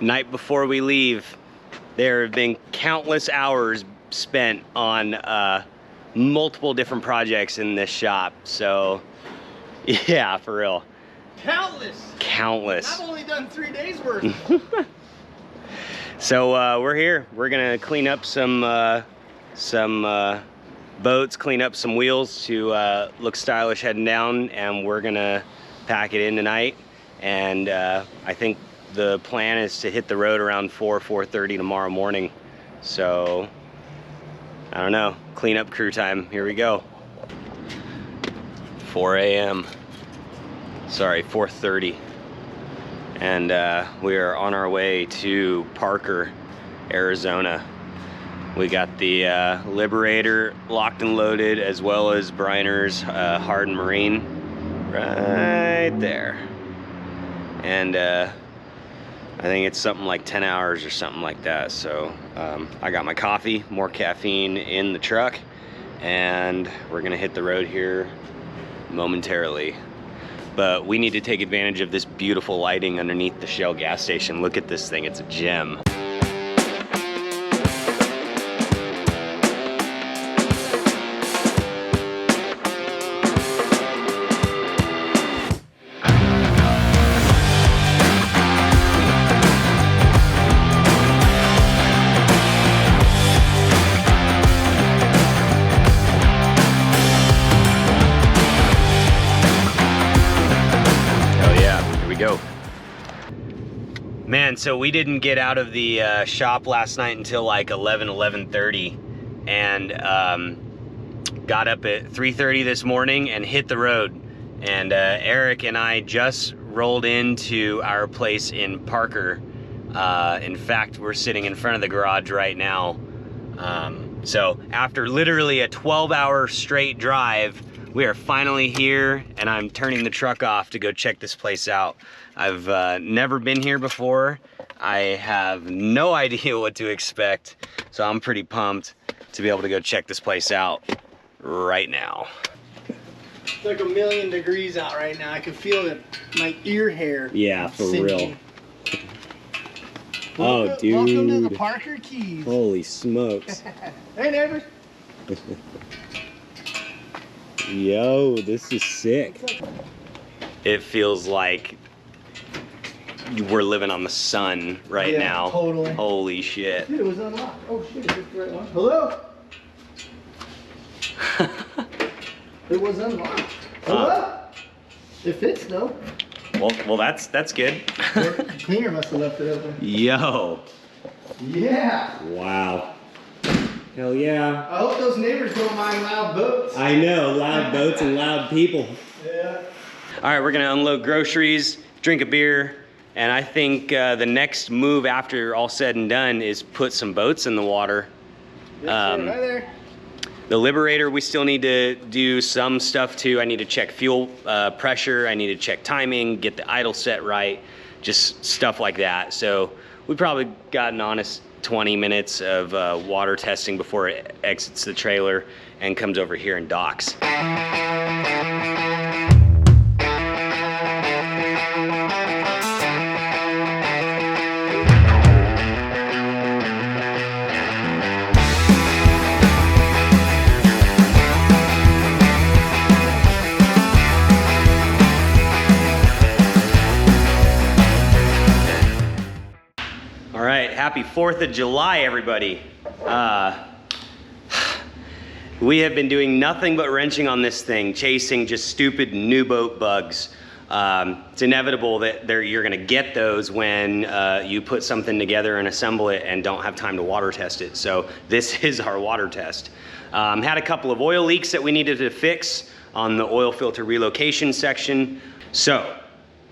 night before we leave, there have been countless hours spent on multiple different projects in this shop. So yeah, for real. Countless. I've only done 3 days worth. So we're here. We're gonna clean up some boats, clean up some wheels to look stylish heading down, and we're gonna pack it in tonight. And I think the plan is to hit the road around 4:30 tomorrow morning. So I don't know, cleanup crew time. Here we go. 4 a.m. Sorry, 4:30. And we are on our way to Parker, Arizona. We got the Liberator locked and loaded, as well as Briner's Hardened Marine right there. And I think it's something like 10 hours or something like that. So I got my coffee, more caffeine in the truck, and we're gonna hit the road here momentarily. But we need to take advantage of this beautiful lighting underneath the Shell gas station. Look at this thing, it's a gem. Man, so we didn't get out of the shop last night until like 11:30, and got up at 3:30 this morning and hit the road. And Eric and I just rolled into our place in Parker. In fact, we're sitting in front of the garage right now. So after literally a 12-hour straight drive, we are finally here, and I'm turning the truck off to go check this place out. I've never been here before. I have no idea what to expect, so I'm pretty pumped to be able to go check this place out right now. It's like 1,000,000 degrees out right now. I can feel my ear hair. Yeah, for sinking. Real. Oh, dude. Welcome to the Parker Keys. Holy smokes. Hey, neighbors. Yo, this is sick. It feels like we're living on the sun right now. Totally. Holy shit. Dude, it was unlocked. Oh shit, is this the right one? Hello? It was unlocked. Hello? It fits though. Well, that's good. The cleaner must have left it open. Yo. Yeah. Wow. Hell yeah. I hope those neighbors don't mind loud boats. I know, loud boats and loud people. Yeah. All right, we're gonna unload groceries, drink a beer, and I think the next move after all said and done is put some boats in the water. Yes, sir, right there. The Liberator, we still need to do some stuff too. I need to check fuel pressure. I need to check timing, get the idle set right, just stuff like that. So we probably got an honest 20 minutes of water testing before it exits the trailer and comes over here and docks. All right, happy 4th of July, everybody. We have been doing nothing but wrenching on this thing, chasing just stupid new boat bugs. It's inevitable that you're gonna get those when you put something together and assemble it and don't have time to water test it. So this is our water test. Had a couple of oil leaks that we needed to fix on the oil filter relocation section. So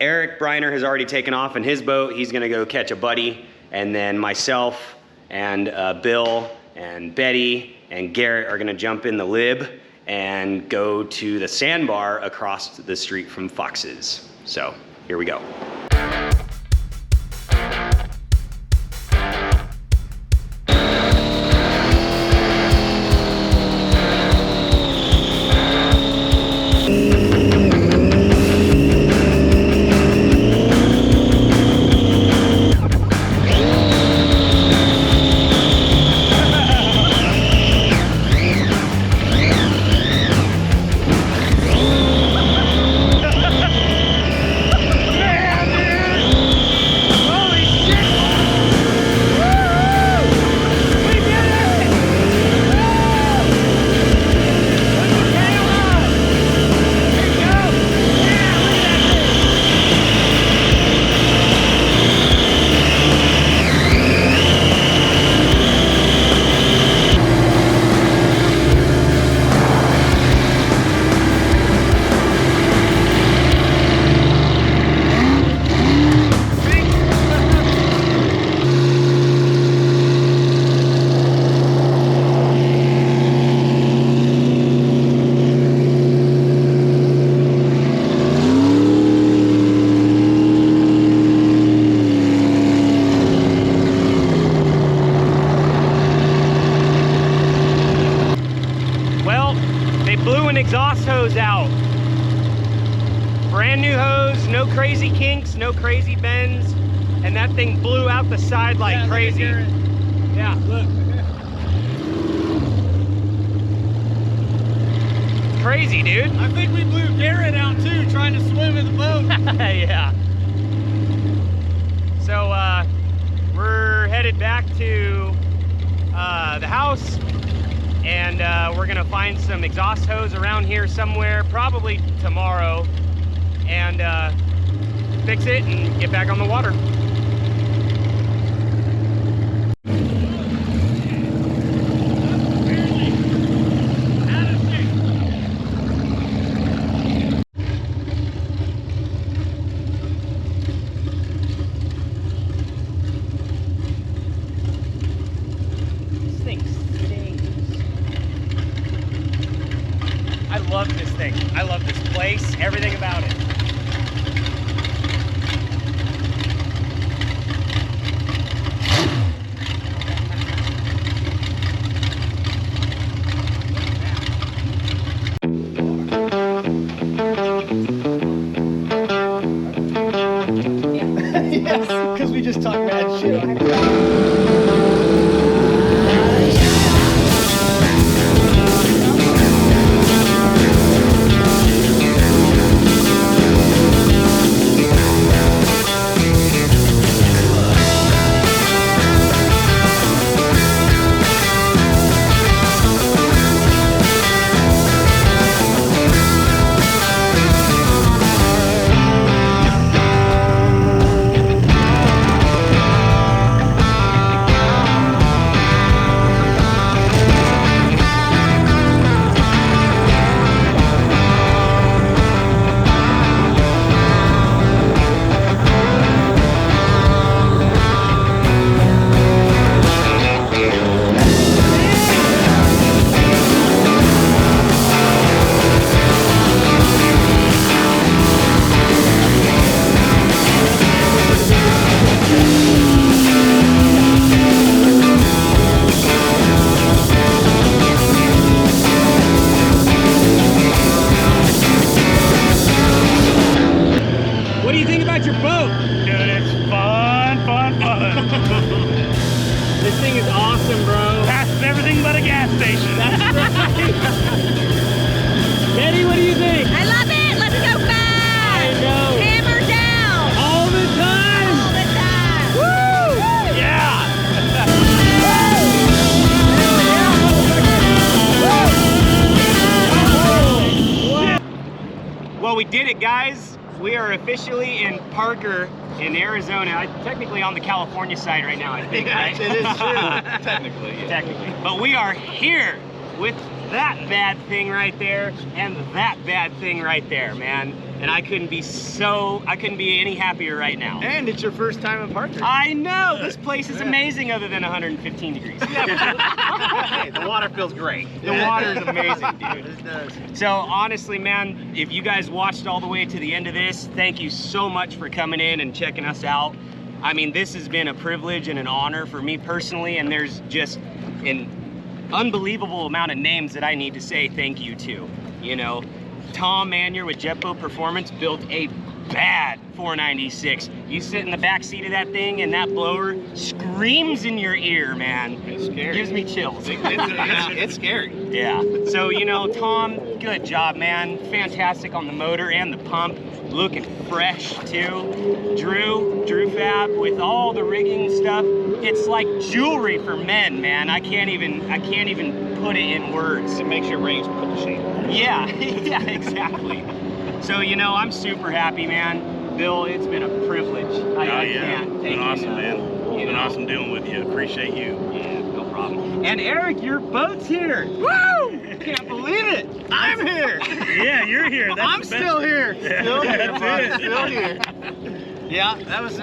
Eric Briner has already taken off in his boat. He's gonna go catch a buddy. And then myself and Bill and Betty and Garrett are gonna jump in the Lib and go to the sandbar across the street from Fox's. So here we go. brand new hose, no crazy kinks, no crazy bends, and that thing blew out the side like crazy. Yeah, look. Crazy, dude. I think we blew Garrett out too, trying to swim in the boat. Yeah. So we're headed back to the house, and we're gonna find some exhaust hose around here somewhere, probably tomorrow, and fix it and get back on the water. I love this thing. I love this place, everything about it. Yes, because we just talked mad shit. This thing is awesome, bro. Passes everything but a gas station. That's right. Betty, what do you think? I love it. Let's go fast. I know. Hammer down. All the time. All the time. Woo! Yeah. Well, we did it, guys. We are officially in Parker in Arizona. Technically on the California side right now, I think, right? It is true. Technically, yeah. Technically. But we are here with that bad thing right there and that bad thing right there, man. And I couldn't be any happier right now. And it's your first time in Parker. I know, this place is amazing other than 115 degrees. Hey, the water feels great. The water is amazing, dude. It does. So honestly, man, if you guys watched all the way to the end of this, thank you so much for coming in and checking us out. I mean, this has been a privilege and an honor for me personally, and there's just an unbelievable amount of names that I need to say thank you to. You know, Tom Manier with Jetboat Performance built a bad 496. You sit in the back seat of that thing and that blower screams in your ear, man. It's scary. Gives me chills. It's scary. Yeah. So, you know, Tom, good job, man. Fantastic on the motor and the pump. Looking fresh too. Drew Fab with all the rigging stuff. It's like jewelry for men, man. I can't even put it in words. It makes your range put to shame. Yeah, yeah, exactly. So, you know, I'm super happy, man. Bill, it's been a privilege. I can't It's thank been you awesome, enough. man. It's You been know? awesome dealing with you. Appreciate you. Yeah, no problem. And Eric, your boat's here. Woo! Can't believe it. I'm here. Yeah, you're here. That's I'm the best. still here. Still here. That's bud. it. Still here. Yeah, that was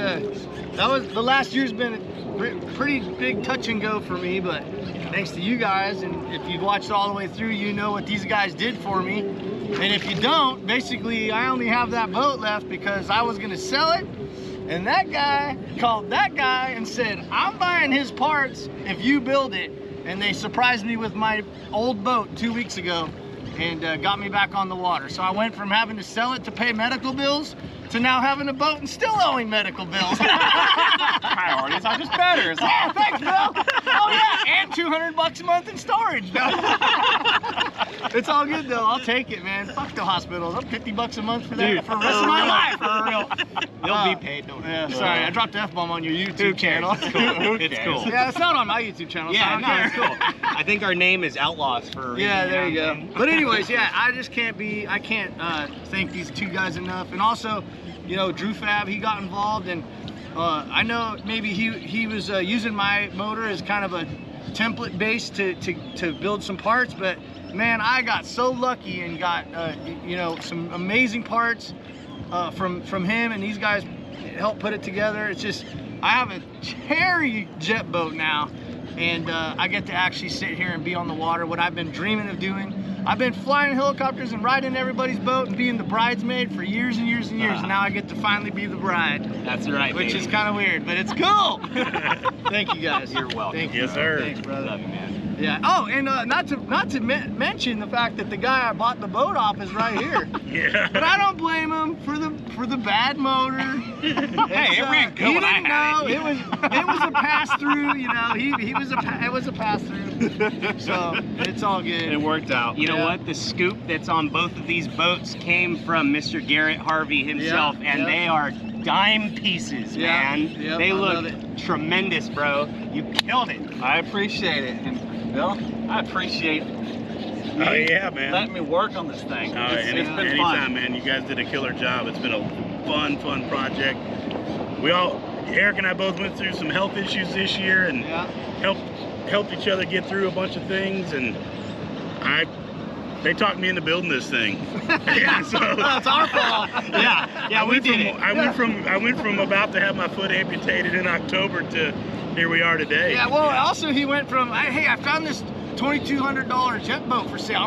the last year's been a pretty big touch and go for me, but thanks to you guys, and if you've watched all the way through, you know what these guys did for me. And if you don't, basically I only have that boat left because I was gonna sell it, and that guy called that guy and said, I'm buying his parts if you build it. And they surprised me with my old boat 2 weeks ago. and got me back on the water. So I went from having to sell it to pay medical bills to now having a boat and still owing medical bills. Priorities are just better. Yeah, thanks, Bill. Oh yeah, and $200 a month in storage. No. It's all good though. I'll take it, man. Fuck the hospitals. I'm $50 a month for that. Dude, for the rest of my life. For real. You'll be paid. Don't Yeah, sorry, I dropped the F-bomb on your YouTube Who cares? channel. It's cool. It's cool. Yeah, it's not on my YouTube channel. Yeah, so no, I don't it's care. cool. I think our name is Outlaws for a reason. Yeah, there you know? go. But anyways, yeah, I can't thank these two guys enough. And also, you know, Drew Fab, he got involved, and I know maybe he was using my motor as kind of a template base to build some parts, but man, I got so lucky and got you know, some amazing parts from him, and these guys helped put it together. It's just, I have a cherry jet boat now, and I get to actually sit here and be on the water, what I've been dreaming of doing. I've been flying helicopters and riding everybody's boat and being the bridesmaid for years and years and years, and now I get to finally be the bride. That's right, Which baby. is kind of weird, but it's cool. Thank you guys. You're welcome. Thank you. Yes, sir. Thanks, brother. Love you, man. Yeah. Oh, and not to mention the fact that the guy I bought the boat off is right here. Yeah. But I don't blame him for the bad motor. Hey, it ran good He when I didn't had know. it. It was a pass through. You know, it was a pass through. So it's all good. It worked out. You know Yeah. what? The scoop that's on both of these boats came from Mr. Garrett Harvey himself, Yeah, and yeah. they are dime pieces, Yeah, man. yep, They I look love it. tremendous, bro. You killed it. I appreciate it. And Bill, I appreciate Oh yeah, man. letting me work on this thing. Oh, It's been anytime, fun. man. You guys did a killer job. It's been a fun project. Eric and I both went through some health issues this year and Yeah. helped each other get through a bunch of things, and they talked me into building this thing. Yeah, so That's our fault. Yeah, we did it. I went from about to have my foot amputated in October to here we are today. Yeah. Well, also he went from, hey, I found this $2,200 jet boat for sale.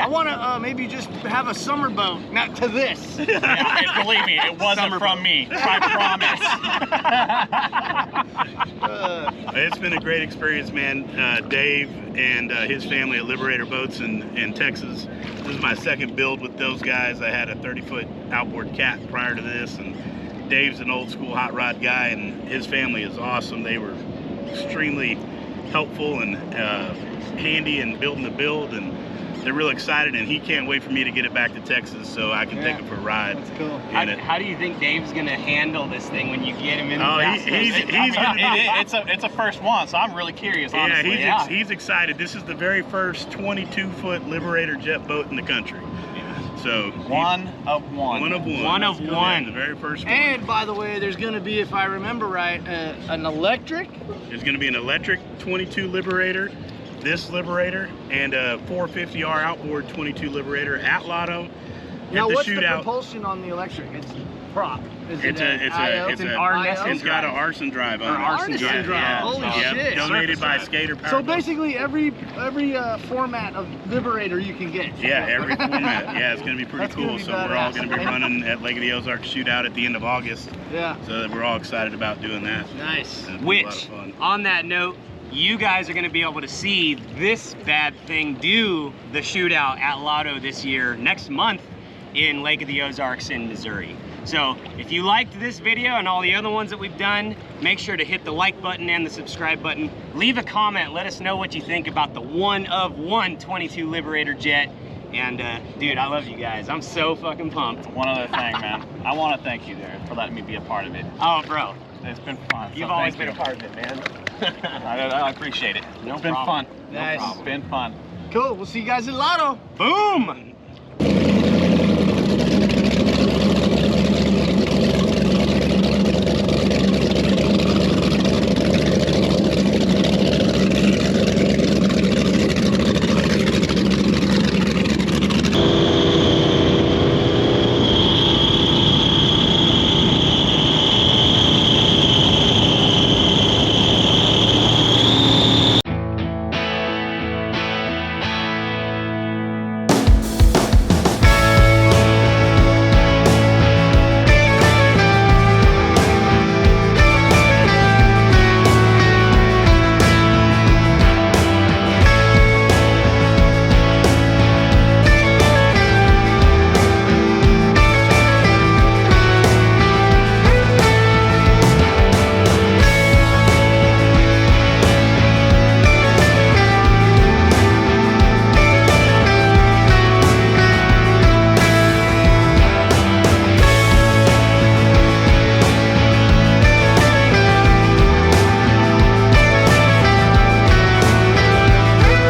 I want to maybe just have a summer boat. Not to this. Yeah, and believe me, it wasn't from me. I promise. It's been a great experience, man. Dave and his family at Liberator Boats in Texas. This is my second build with those guys. I had a 30-foot outboard cat prior to this, and Dave's an old school hot rod guy, and his family is awesome. They were extremely helpful and handy in building the build, and they're real excited, and he can't wait for me to get it back to Texas so I can take it for a ride. That's cool. in it. How do you think Dave's gonna handle this thing when you get him in the Oh, It's a first one, so I'm really curious, honestly. He's excited. This is the very first 22-foot Liberator jet boat in the country. So One of one. One of one. One of Yeah, one. the very first one. And by the way, there's going to be, if I remember right, an electric. There's going to be an electric 22 Liberator, this Liberator, and a 450R outboard 22 Liberator at LOTO. Now, at the what's the shootout. propulsion on the electric? It's prop. Is It's it an IO? arson. IO? It's got an arson drive on it. Arson drive. Yeah. Holy Yep, shit. Donated by Surface Skater Power. So Boat. basically, every format of Liberator you can get. Yeah, every format. Yeah, it's going to be pretty That's gonna cool. be So we're all badass. going to be running at Lake of the Ozarks shootout at the end of August. Yeah. So we're all excited about doing that. Nice. It'll be a lot Which, of fun. on that note, you guys are going to be able to see this bad thing do the shootout at LOTO this year, next month, in Lake of the Ozarks in Missouri. So if you liked this video and all the other ones that we've done, make sure to hit the like button and the subscribe button. Leave a comment, let us know what you think about the one of one 22 Liberator jet. And dude, I love you guys. I'm so fucking pumped. One other thing, man. I want to thank you there for letting me be a part of it. Oh, bro, It's been fun. you've so always thank been a part of it, man. I appreciate it. No It's been problem. fun. Nice. It's been fun. Cool. We'll see you guys at LOTO. Boom!